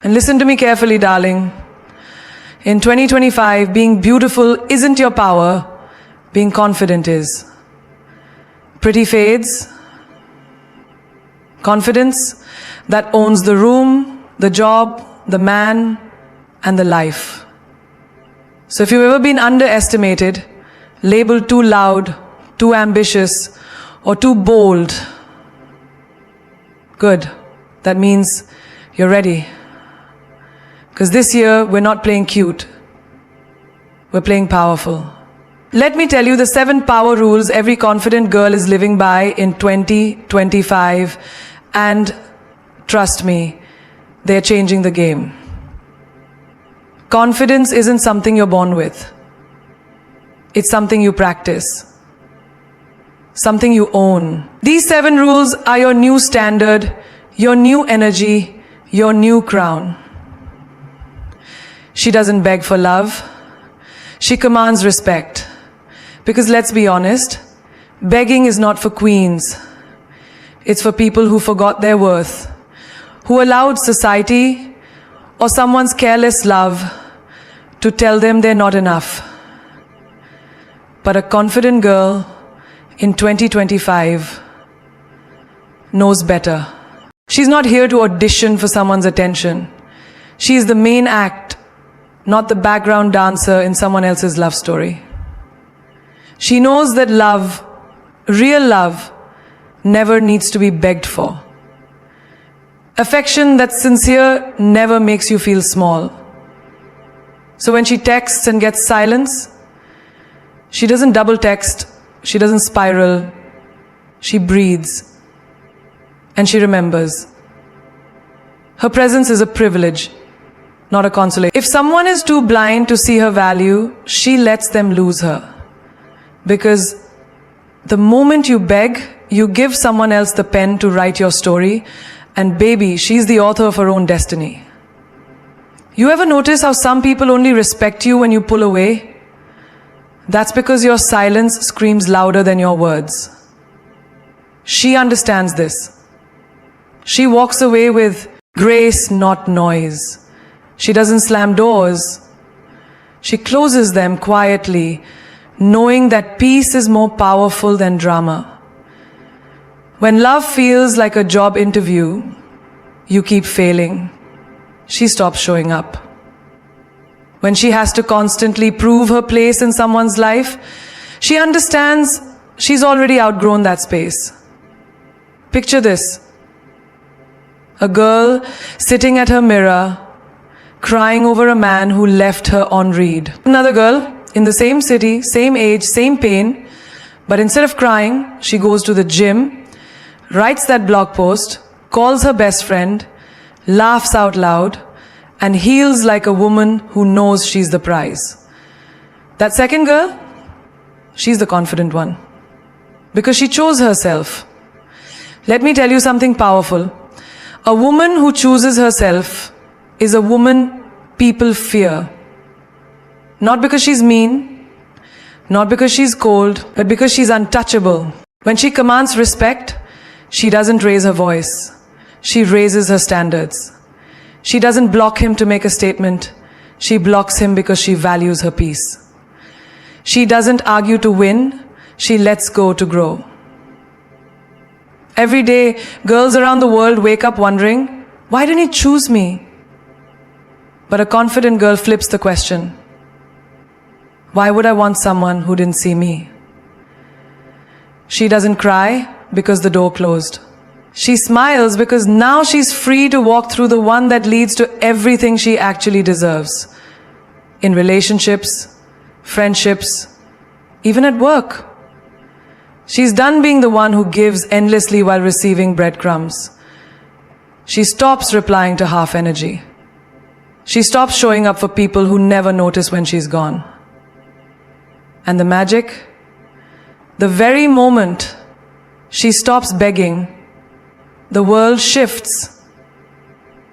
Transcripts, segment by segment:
And listen to me carefully, darling. In 2025, being beautiful isn't your power, being confident is. Pretty fades. Confidence that owns the room, the job, the man, and the life. So if you've ever been underestimated, labeled too loud, too ambitious, or too bold, good. That means you're ready. Because this year, we're not playing cute. We're playing powerful. Let me tell you the 7 power rules every confident girl is living by in 2025. And trust me, they're changing the game. Confidence isn't something you're born with. It's something you practice. Something you own. These 7 rules are your new standard, your new energy, your new crown. She doesn't beg for love. She commands respect. Because let's be honest, begging is not for queens. It's for people who forgot their worth, who allowed society or someone's careless love to tell them they're not enough. But a confident girl in 2025 knows better. She's not here to audition for someone's attention. She's the main act, not the background dancer in someone else's love story. She knows that love, real love, never needs to be begged for. Affection that's sincere never makes you feel small. So when she texts and gets silence, she doesn't double text, she doesn't spiral, she breathes, and she remembers. Her presence is a privilege, not a consolation. If someone is too blind to see her value, she lets them lose her. Because the moment you beg, you give someone else the pen to write your story, and baby, she's the author of her own destiny. You ever notice how some people only respect you when you pull away? That's because your silence screams louder than your words. She understands this. She walks away with grace, not noise. She doesn't slam doors. She closes them quietly, knowing that peace is more powerful than drama. When love feels like a job interview, you keep failing. She stops showing up. When she has to constantly prove her place in someone's life, she understands she's already outgrown that space. Picture this. A girl sitting at her mirror, crying over a man who left her on read. Another girl in the same city, same age, same pain, but instead of crying, she goes to the gym, writes that blog post, calls her best friend, laughs out loud, and heals like a woman who knows she's the prize. That second girl, she's the confident one. Because she chose herself. Let me tell you something powerful. A woman who chooses herself is a woman people fear. Not because she's mean, not because she's cold, but because she's untouchable. When she commands respect, she doesn't raise her voice. She raises her standards. She doesn't block him to make a statement. She blocks him because she values her peace. She doesn't argue to win. She lets go to grow. Every day, girls around the world wake up wondering, why didn't he choose me? But a confident girl flips the question. Why would I want someone who didn't see me? She doesn't cry because the door closed. She smiles because now she's free to walk through the one that leads to everything she actually deserves. In relationships, friendships, even at work. She's done being the one who gives endlessly while receiving breadcrumbs. She stops replying to half energy. She stops showing up for people who never notice when she's gone. And the magic? The very moment she stops begging, the world shifts.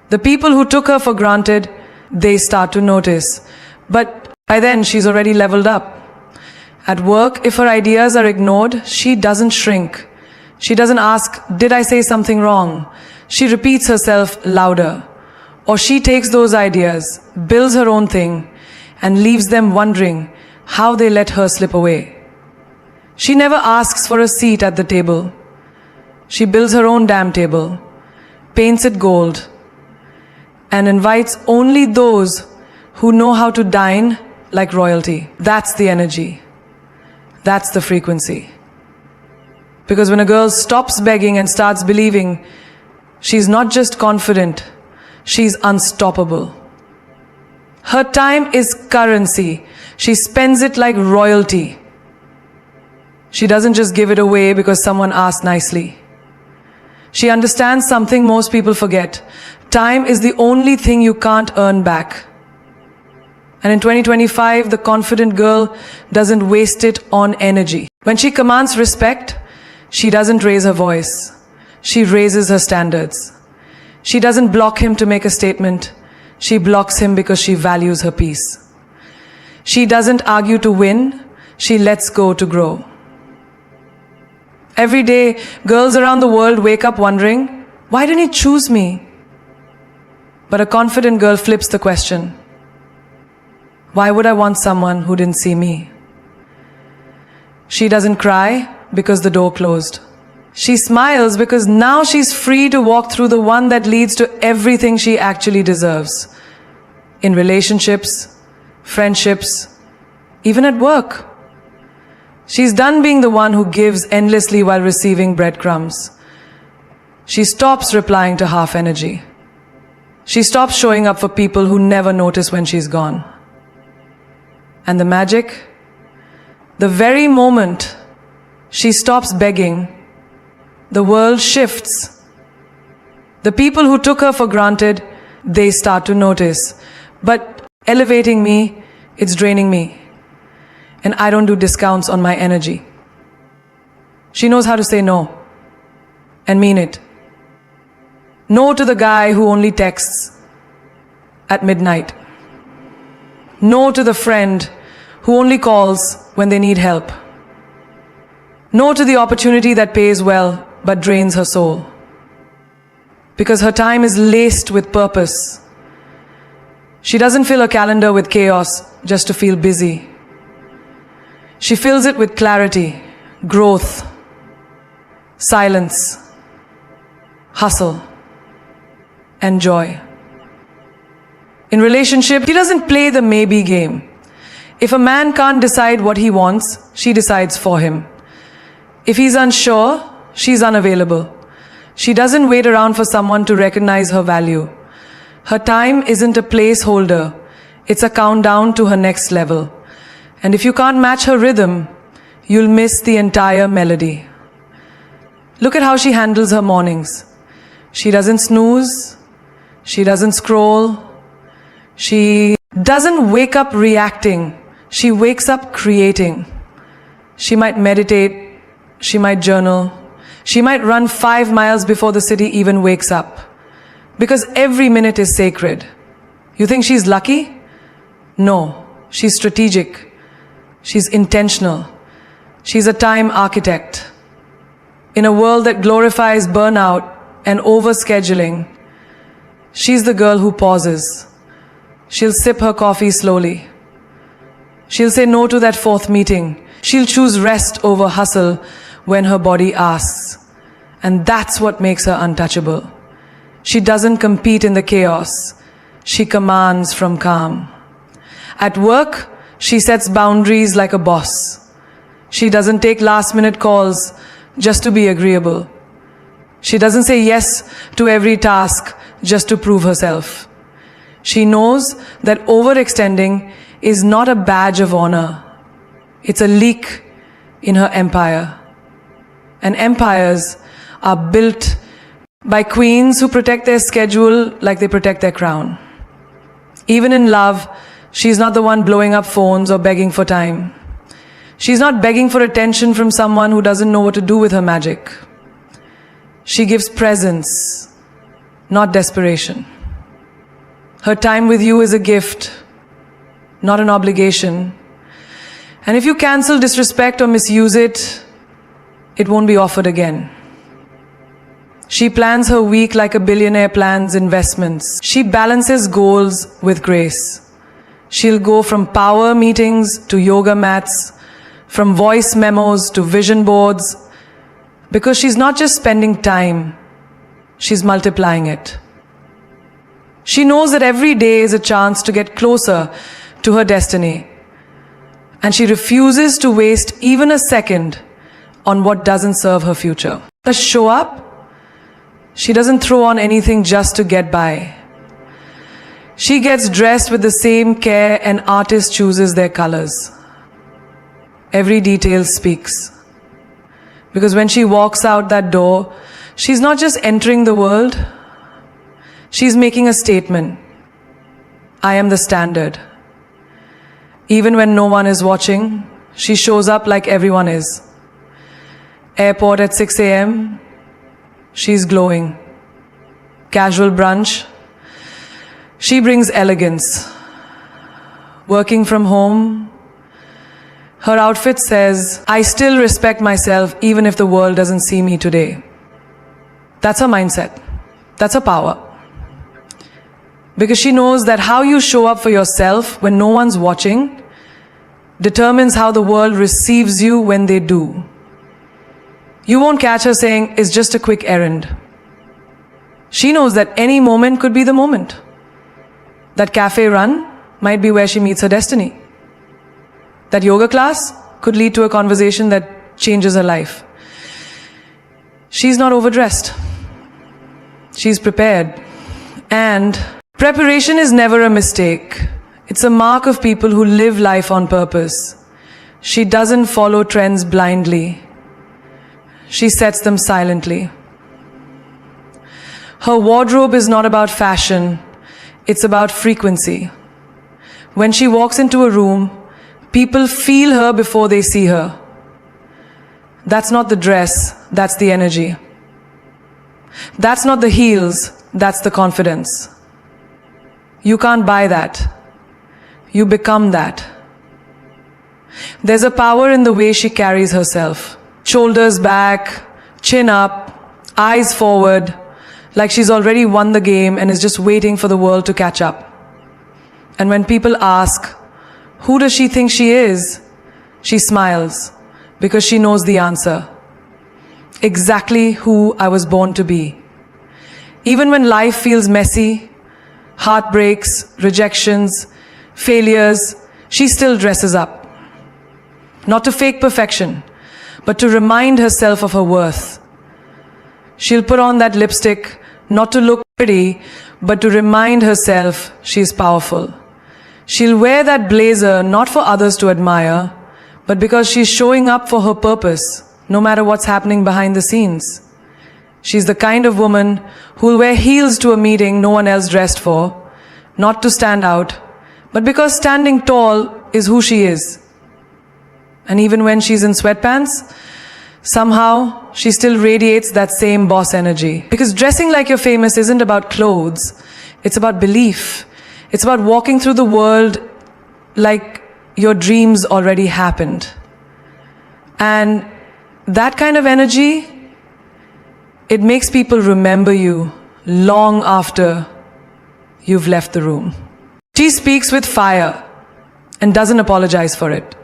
The people who took her for granted, they start to notice. But by then, she's already leveled up. At work, if her ideas are ignored, she doesn't shrink. She doesn't ask, did I say something wrong? She repeats herself louder. Or she takes those ideas, builds her own thing, and leaves them wondering how they let her slip away. She never asks for a seat at the table. She builds her own damn table, paints it gold, and invites only those who know how to dine like royalty. That's the energy. That's the frequency. Because when a girl stops begging and starts believing, she's not just confident, she's unstoppable. Her time is currency. She spends it like royalty. She doesn't just give it away because someone asked nicely. She understands something most people forget. Time is the only thing you can't earn back. And in 2025, the confident girl doesn't waste it on energy. When she commands respect, she doesn't raise her voice. She raises her standards. She doesn't block him to make a statement. She blocks him because she values her peace. She doesn't argue to win. She lets go to grow. Every day, girls around the world wake up wondering, why didn't he choose me? But a confident girl flips the question. Why would I want someone who didn't see me? She doesn't cry because the door closed. She smiles because now she's free to walk through the one that leads to everything she actually deserves. In relationships, friendships, even at work. She's done being the one who gives endlessly while receiving breadcrumbs. She stops replying to half energy. She stops showing up for people who never notice when she's gone. And the magic? The very moment she stops begging, the world shifts. The people who took her for granted, they start to notice. But elevating me, it's draining me. And I don't do discounts on my energy. She knows how to say no. And mean it. No to the guy who only texts at midnight. No to the friend who only calls when they need help. No to the opportunity that pays well but drains her soul. Because her time is laced with purpose. She doesn't fill a calendar with chaos just to feel busy. She fills it with clarity, growth, silence, hustle, and joy. In relationship, she doesn't play the maybe game. If a man can't decide what he wants, she decides for him. If he's unsure, she's unavailable. She doesn't wait around for someone to recognize her value. Her time isn't a placeholder. It's a countdown to her next level. And if you can't match her rhythm, you'll miss the entire melody. Look at how she handles her mornings. She doesn't snooze. She doesn't scroll. She doesn't wake up reacting. She wakes up creating. She might meditate. She might journal. She might run 5 miles before the city even wakes up. Because every minute is sacred. You think she's lucky? No, she's strategic. She's intentional. She's a time architect. In a world that glorifies burnout and overscheduling, she's the girl who pauses. She'll sip her coffee slowly. She'll say no to that 4th meeting. She'll choose rest over hustle when her body asks. And that's what makes her untouchable. She doesn't compete in the chaos. She commands from calm. At work, she sets boundaries like a boss. She doesn't take last-minute calls just to be agreeable. She doesn't say yes to every task just to prove herself. She knows that overextending is not a badge of honor. It's a leak in her empire. And empires are built by queens who protect their schedule like they protect their crown. Even in love, she's not the one blowing up phones or begging for time. She's not begging for attention from someone who doesn't know what to do with her magic. She gives presence, not desperation. Her time with you is a gift, not an obligation. And if you cancel, disrespect, or misuse it, it won't be offered again. She plans her week like a billionaire plans investments. She balances goals with grace. She'll go from power meetings to yoga mats, from voice memos to vision boards, because she's not just spending time, she's multiplying it. She knows that every day is a chance to get closer to her destiny, and she refuses to waste even a second on what doesn't serve her future. Does show up? She doesn't throw on anything just to get by. She gets dressed with the same care an artist chooses their colors. Every detail speaks. Because when she walks out that door, she's not just entering the world, she's making a statement. I am the standard. Even when no one is watching, she shows up like everyone is. Airport at 6 a.m., she's glowing. Casual brunch, she brings elegance. Working from home, her outfit says, I still respect myself even if the world doesn't see me today. That's her mindset. That's her power. Because she knows that how you show up for yourself when no one's watching determines how the world receives you when they do. You won't catch her saying, it's just a quick errand. She knows that any moment could be the moment. That cafe run might be where she meets her destiny. That yoga class could lead to a conversation that changes her life. She's not overdressed. She's prepared. And preparation is never a mistake. It's a mark of people who live life on purpose. She doesn't follow trends blindly. She sets them silently. Her wardrobe is not about fashion. It's about frequency. When she walks into a room, people feel her before they see her. That's not the dress, that's the energy. That's not the heels, that's the confidence. You can't buy that. You become that. There's a power in the way she carries herself. Shoulders back, chin up, eyes forward, like she's already won the game and is just waiting for the world to catch up. And when people ask, who does she think she is? She smiles because she knows the answer. Exactly who I was born to be. Even when life feels messy, heartbreaks, rejections, failures, she still dresses up. Not to fake perfection, but to remind herself of her worth. She'll put on that lipstick not to look pretty, but to remind herself she's powerful. She'll wear that blazer not for others to admire, but because she's showing up for her purpose, no matter what's happening behind the scenes. She's the kind of woman who'll wear heels to a meeting no one else dressed for, not to stand out, but because standing tall is who she is. And even when she's in sweatpants, somehow she still radiates that same boss energy. Because dressing like you're famous isn't about clothes, it's about belief. It's about walking through the world like your dreams already happened. And that kind of energy, it makes people remember you long after you've left the room. She speaks with fire and doesn't apologize for it.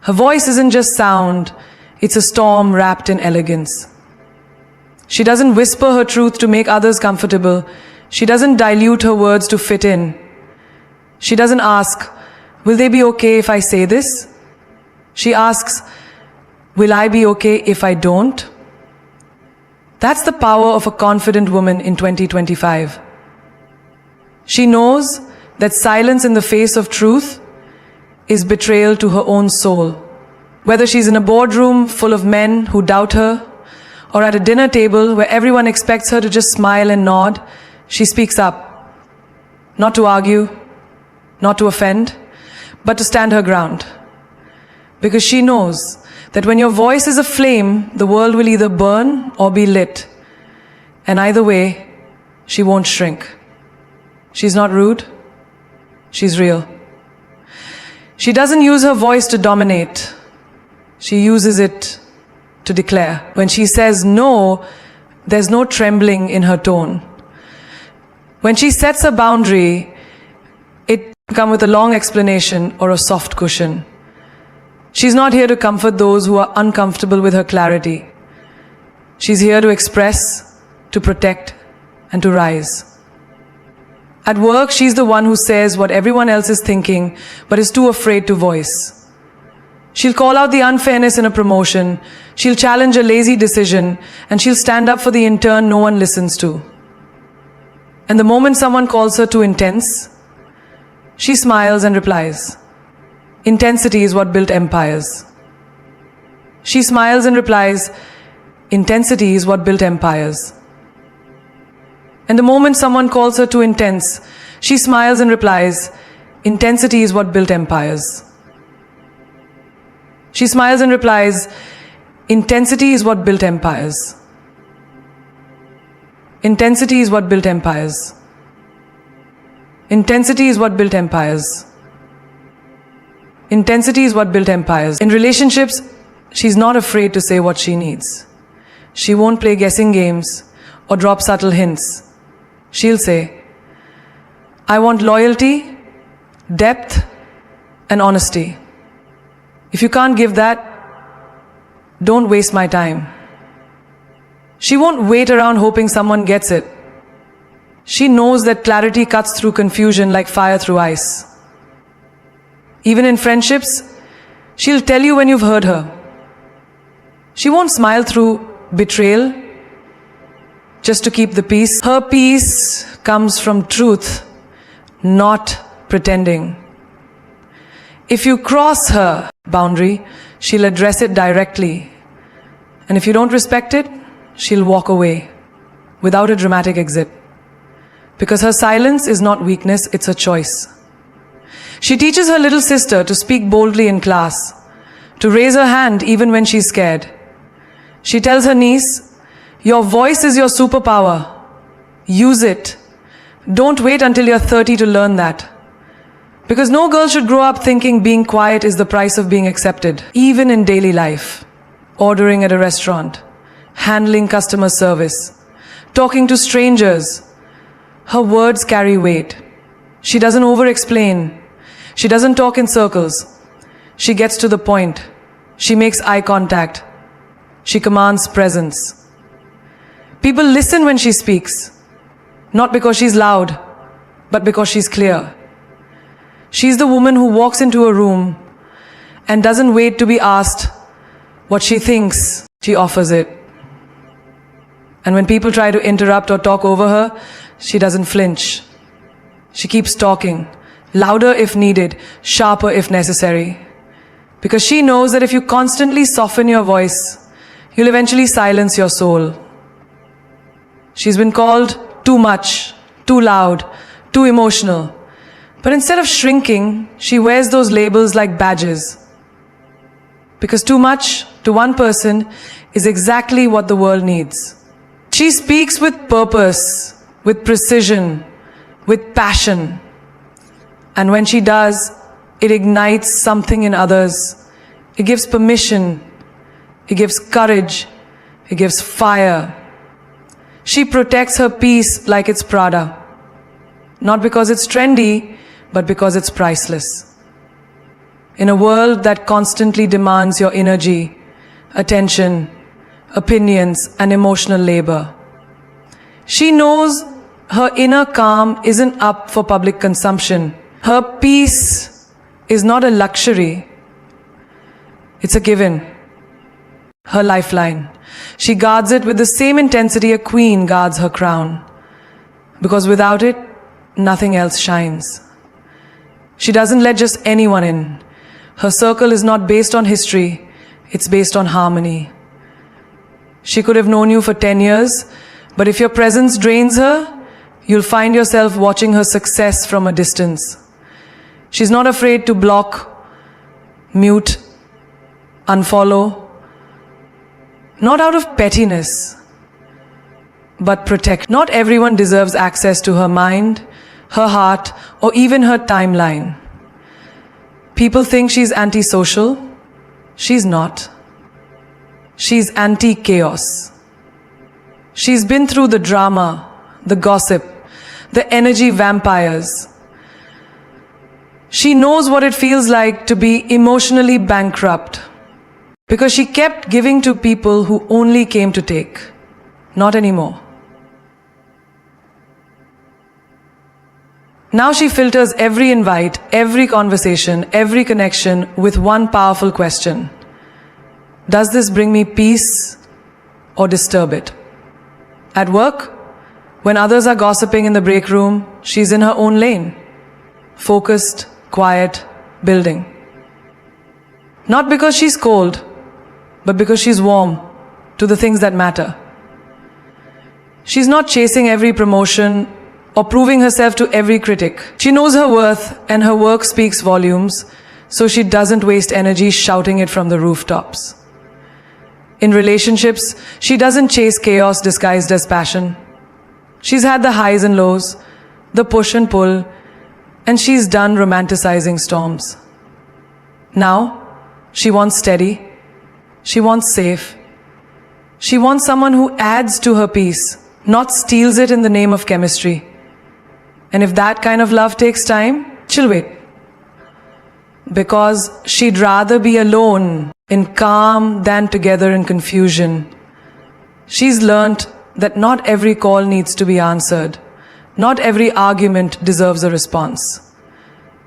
Her voice isn't just sound, it's a storm wrapped in elegance. She doesn't whisper her truth to make others comfortable. She doesn't dilute her words to fit in. She doesn't ask, will they be okay if I say this? She asks, will I be okay if I don't? That's the power of a confident woman in 2025. She knows that silence in the face of truth is betrayal to her own soul. Whether she's in a boardroom full of men who doubt her, or at a dinner table where everyone expects her to just smile and nod, she speaks up. Not to argue, not to offend, but to stand her ground. Because she knows that when your voice is a flame, the world will either burn or be lit. And either way, she won't shrink. She's not rude, she's real. She doesn't use her voice to dominate. She uses it to declare. When she says no, There's no trembling in her tone. When she sets a boundary, it can come with a long explanation or a soft cushion. She's not here to comfort those who are uncomfortable with her clarity. She's here to express, to protect, and to rise. At work, she's the one who says what everyone else is thinking, but is too afraid to voice. She'll call out the unfairness in a promotion, she'll challenge a lazy decision, and she'll stand up for the intern no one listens to. And the moment someone calls her too intense, she smiles and replies, "Intensity is what built empires." She smiles and replies, "Intensity is what built empires." And the moment someone calls her too intense, she smiles and replies, "Intensity is what built empires." She smiles and replies, "Intensity is what built empires." Intensity is what built empires. Intensity is what built empires. Intensity is what built empires. In relationships, she's not afraid to say what she needs. She won't play guessing games or drop subtle hints. She'll say, "I want loyalty, depth, and honesty. If you can't give that, don't waste my time." She won't wait around hoping someone gets it. She knows that clarity cuts through confusion like fire through ice. Even in friendships, she'll tell you when you've heard her. She won't smile through betrayal just to keep the peace. Her peace comes from truth, not pretending. If you cross her boundary, she'll address it directly. And if you don't respect it, she'll walk away without a dramatic exit. Because her silence is not weakness, it's a choice. She teaches her little sister to speak boldly in class, to raise her hand even when she's scared. She tells her niece, "Your voice is your superpower. Use it. Don't wait until you're 30 to learn that." Because no girl should grow up thinking being quiet is the price of being accepted. Even in daily life, ordering at a restaurant, handling customer service, talking to strangers, her words carry weight. She doesn't over-explain. She doesn't talk in circles. She gets to the point. She makes eye contact. She commands presence. People listen when she speaks, not because she's loud, but because she's clear. She's the woman who walks into a room and doesn't wait to be asked what she thinks. She offers it. And when people try to interrupt or talk over her, she doesn't flinch. She keeps talking, louder if needed, sharper if necessary. Because she knows that if you constantly soften your voice, you'll eventually silence your soul. She's been called too much, too loud, too emotional. But instead of shrinking, she wears those labels like badges. Because too much to one person is exactly what the world needs. She speaks with purpose, with precision, with passion. And when she does, it ignites something in others. It gives permission. It gives courage. It gives fire. She protects her peace like it's Prada. Not because it's trendy, but because it's priceless. In a world that constantly demands your energy, attention, opinions, and emotional labor, she knows her inner calm isn't up for public consumption. Her peace is not a luxury. It's a given. Her lifeline. She guards it with the same intensity a queen guards her crown. Because without it, nothing else shines. She doesn't let just anyone in. Her circle is not based on history, it's based on harmony. She could have known you for 10 years, but if your presence drains her, you'll find yourself watching her success from a distance. She's not afraid to block, mute, unfollow, not out of pettiness, but protect. Not everyone deserves access to her mind, her heart, or even her timeline. People think she's antisocial. She's not. She's anti-chaos. She's been through the drama, the gossip, the energy vampires. She knows what it feels like to be emotionally bankrupt because she kept giving to people who only came to take. Not anymore. Now she filters every invite, every conversation, every connection with one powerful question. Does this bring me peace or disturb it? At work, when others are gossiping in the break room, she's in her own lane. Focused, quiet, building. Not because she's cold, but because she's warm to the things that matter. She's not chasing every promotion or proving herself to every critic. She knows her worth and her work speaks volumes, so she doesn't waste energy shouting it from the rooftops. In relationships, she doesn't chase chaos disguised as passion. She's had the highs and lows, the push and pull, and she's done romanticizing storms. Now, she wants steady, she wants safe, she wants someone who adds to her peace, not steals it in the name of chemistry. And if that kind of love takes time, she'll wait. Because she'd rather be alone in calm than together in confusion. She's learnt that not every call needs to be answered. Not every argument deserves a response.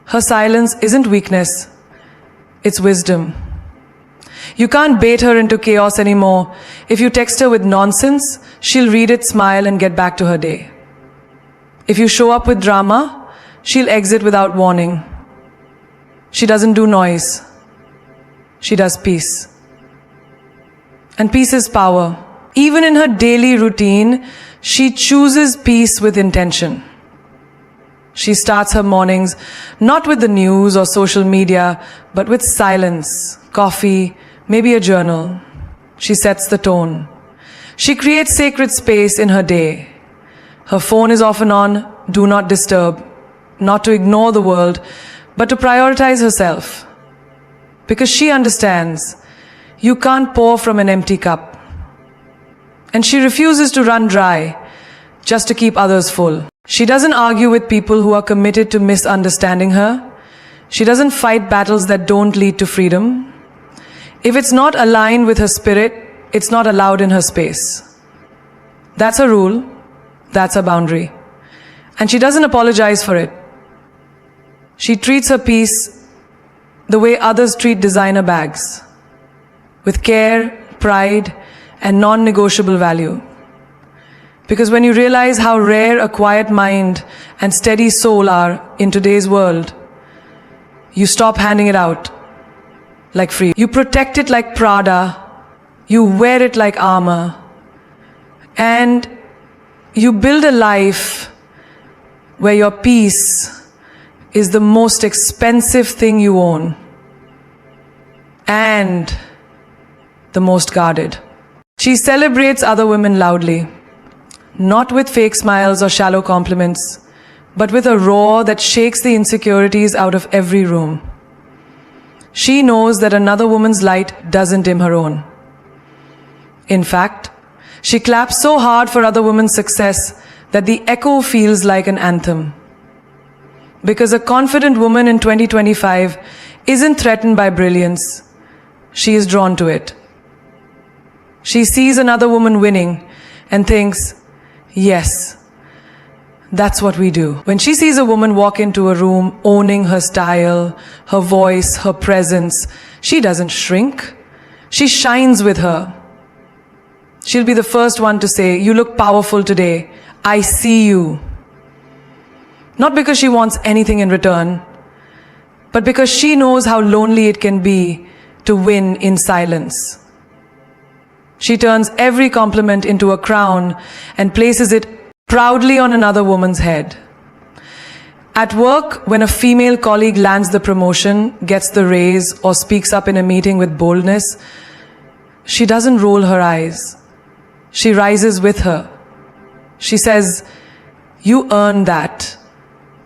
Her silence isn't weakness, it's wisdom. You can't bait her into chaos anymore. If you text her with nonsense, she'll read it, smile, and get back to her day. If you show up with drama, she'll exit without warning. She doesn't do noise. She does peace. And peace is power. Even in her daily routine, she chooses peace with intention. She starts her mornings not with the news or social media, but with silence, coffee, maybe a journal. She sets the tone. She creates sacred space in her day. Her phone is often on, do not disturb, not to ignore the world, but to prioritize herself. Because she understands you can't pour from an empty cup. And she refuses to run dry just to keep others full. She doesn't argue with people who are committed to misunderstanding her. She doesn't fight battles that don't lead to freedom. If it's not aligned with her spirit, it's not allowed in her space. That's a rule. That's a boundary. And she doesn't apologize for it. She treats her peace the way others treat designer bags, with care, pride, and non-negotiable value. Because when you realize how rare a quiet mind and steady soul are in today's world, you stop handing it out like free. You protect it like Prada, you wear it like armor, and you build a life where your peace is the most expensive thing you own and the most guarded. She celebrates other women loudly, not with fake smiles or shallow compliments, but with a roar that shakes the insecurities out of every room. She knows that another woman's light doesn't dim her own. In fact, she claps so hard for other women's success that the echo feels like an anthem. Because a confident woman in 2025 isn't threatened by brilliance, she is drawn to it. She sees another woman winning and thinks, yes, that's what we do. When she sees a woman walk into a room owning her style, her voice, her presence, she doesn't shrink. She shines with her. She'll be the first one to say, you look powerful today. I see you. Not because she wants anything in return, but because she knows how lonely it can be to win in silence. She turns every compliment into a crown and places it proudly on another woman's head. At work, when a female colleague lands the promotion, gets the raise, or speaks up in a meeting with boldness, she doesn't roll her eyes. She rises with her. She says, you earned that.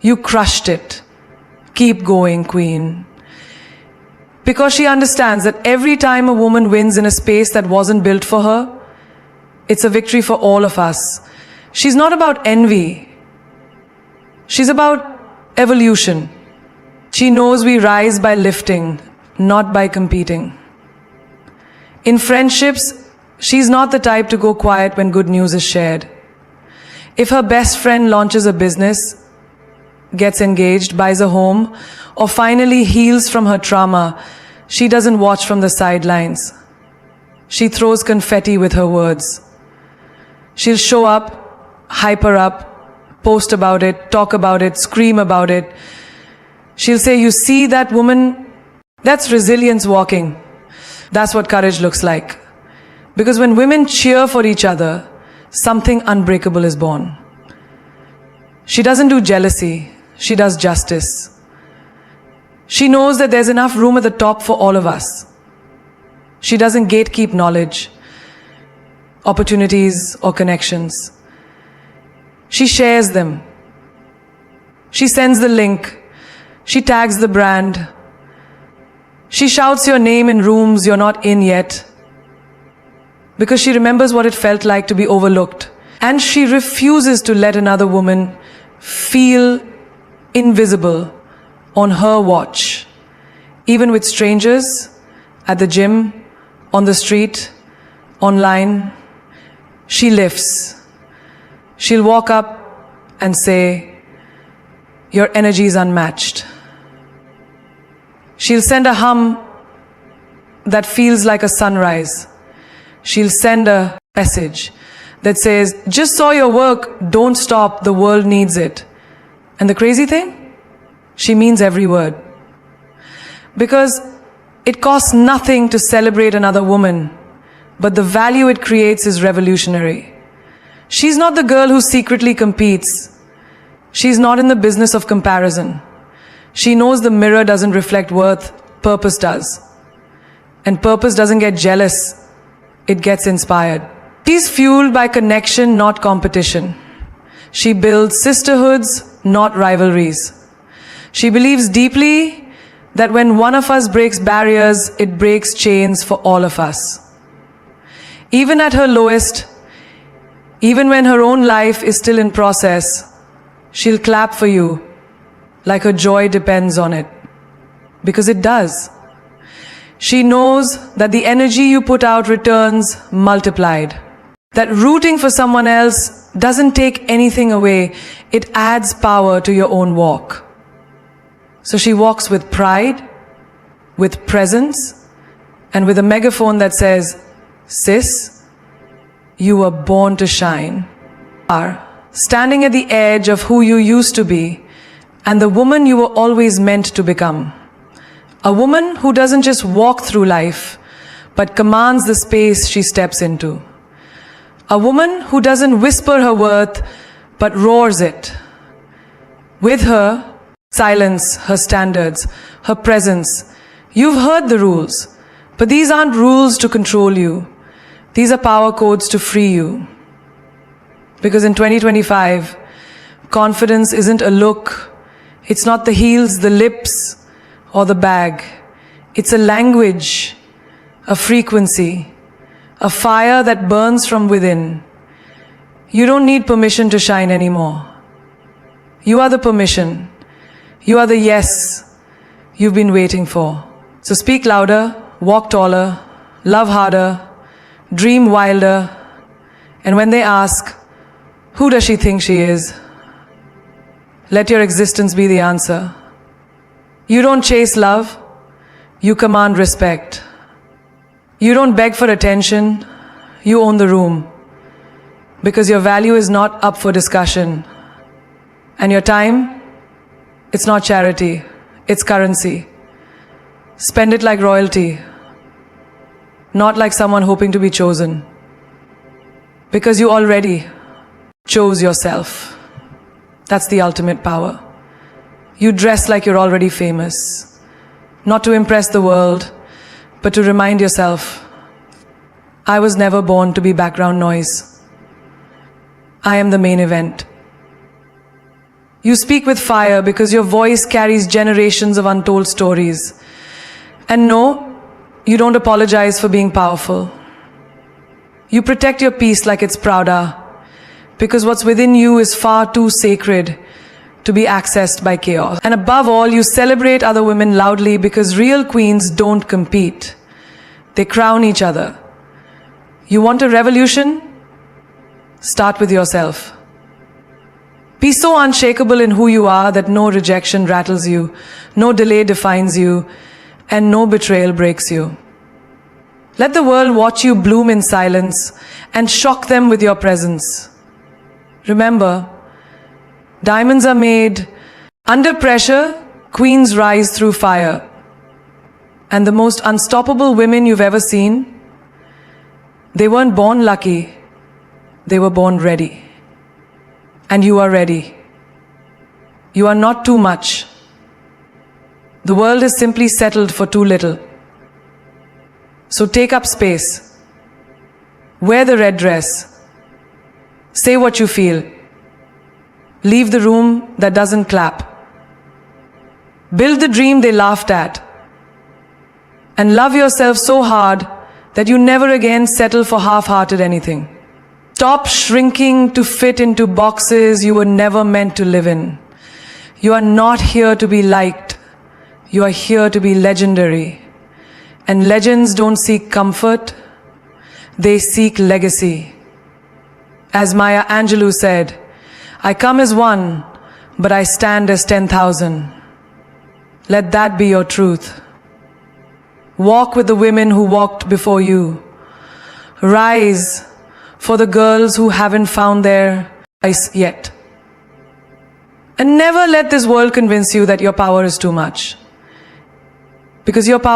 You crushed it. Keep going, queen. Because she understands that every time a woman wins in a space that wasn't built for her, It's a victory for all of us. She's not about envy. She's about evolution. She knows we rise by lifting, not by competing. In friendships, she's not the type to go quiet when good news is shared. If her best friend launches a business, gets engaged, buys a home, or finally heals from her trauma, she doesn't watch from the sidelines. She throws confetti with her words. She'll show up, hype her up, post about it, talk about it, scream about it. She'll say, "You see that woman? That's resilience walking." That's what courage looks like. Because when women cheer for each other, something unbreakable is born. She doesn't do jealousy, she does justice. She knows that there's enough room at the top for all of us. She doesn't gatekeep knowledge, opportunities, or connections. She shares them. She sends the link. She tags the brand. She shouts your name in rooms you're not in yet, because she remembers what it felt like to be overlooked. And she refuses to let another woman feel invisible on her watch, even with strangers, at the gym, on the street, online. She lifts. She'll walk up and say, "Your energy is unmatched." She'll send a hum that feels like a sunrise. She'll send a message that says, "Just saw your work, don't stop, the world needs it." And the crazy thing? She means every word. Because it costs nothing to celebrate another woman, but the value it creates is revolutionary. She's not the girl who secretly competes. She's not in the business of comparison. She knows the mirror doesn't reflect worth, purpose does. And purpose doesn't get jealous, it gets inspired. She's fueled by connection, not competition. She builds sisterhoods, not rivalries. She believes deeply that when one of us breaks barriers, it breaks chains for all of us. Even at her lowest, even when her own life is still in process, she'll clap for you like her joy depends on it. Because it does. She knows that the energy you put out returns multiplied. That rooting for someone else doesn't take anything away, it adds power to your own walk. So she walks with pride, with presence, and with a megaphone that says, "Sis, you were born to shine." Standing at the edge of who you used to be and the woman you were always meant to become. A woman who doesn't just walk through life, but commands the space she steps into. A woman who doesn't whisper her worth, but roars it. With her silence, her standards, her presence. You've heard the rules, but these aren't rules to control you. These are power codes to free you. Because in 2025, confidence isn't a look. It's not the heels, the lips, or the bag. It's a language, a frequency, a fire that burns from within. You don't need permission to shine anymore. You are the permission. You are the yes you've been waiting for. So speak louder, walk taller, love harder, dream wilder, and when they ask, "Who does she think she is?" let your existence be the answer. You don't chase love, you command respect. You don't beg for attention, you own the room. Because your value is not up for discussion. And your time, it's not charity, it's currency. Spend it like royalty, not like someone hoping to be chosen. Because you already chose yourself. That's the ultimate power. You dress like you're already famous, not to impress the world, but to remind yourself, I was never born to be background noise. I am the main event. You speak with fire because your voice carries generations of untold stories. And no, you don't apologize for being powerful. You protect your peace like it's Prada, because what's within you is far too sacred to be accessed by chaos. And above all, you celebrate other women loudly because real queens don't compete. They crown each other. You want a revolution? Start with yourself. Be so unshakable in who you are that no rejection rattles you, no delay defines you, and no betrayal breaks you. Let the world watch you bloom in silence and shock them with your presence. Remember, diamonds are made under pressure, queens rise through fire. And the most unstoppable women you've ever seen, they weren't born lucky, they were born ready. And you are ready. You are not too much. The world is simply settled for too little. So take up space. Wear the red dress. Say what you feel. Leave the room that doesn't clap. Build the dream they laughed at. And love yourself so hard that you never again settle for half-hearted anything. Stop shrinking to fit into boxes you were never meant to live in. You are not here to be liked. You are here to be legendary. And legends don't seek comfort. They seek legacy. As Maya Angelou said, I come as one, but I stand as 10,000. Let that be your truth. Walk with the women who walked before you. Rise for the girls who haven't found their place yet. And never let this world convince you that your power is too much. Because your power